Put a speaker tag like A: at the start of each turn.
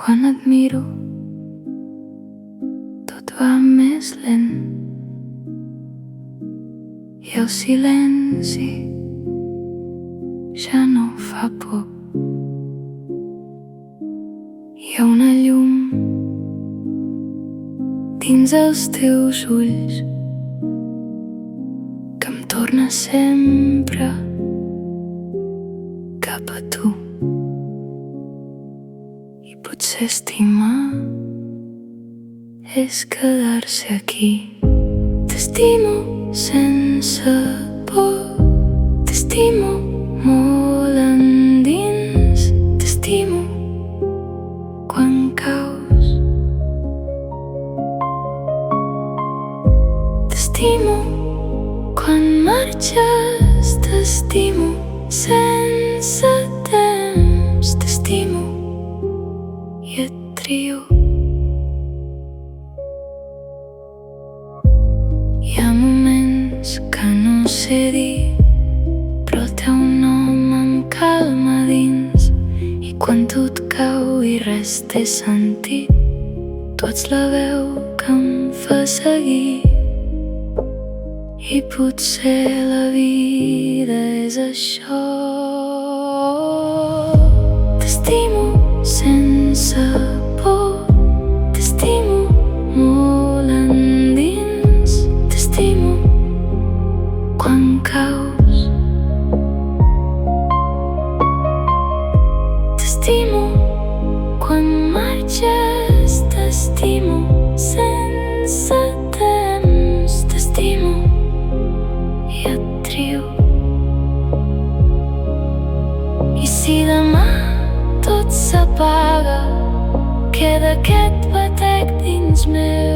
A: Quan et miro, tot va més lent i el silenci ja no fa por. Hi ha una llum dins els teus ulls que em torna sempre cap a tu. I potser estimar és quedar-se aquí. T'estimo sense por, t'estimo molt endins, t'estimo quan caus, t'estimo quan marxes, t'estimo sense temps, t'estimo i et trio. Hi ha moments que no sé dir, però el teu nom em calma dins. I quan tot cau i res té sentit, tu ets la veu que em fa seguir. I potser la vida és això. T'estimo sense por, t'estimo molt endins, t'estimo quan caus, t'estimo quan marxes, t'estimo sense temps, t'estimo i et trio. I si demà tot s'apaga, queda aquest batec dins meu.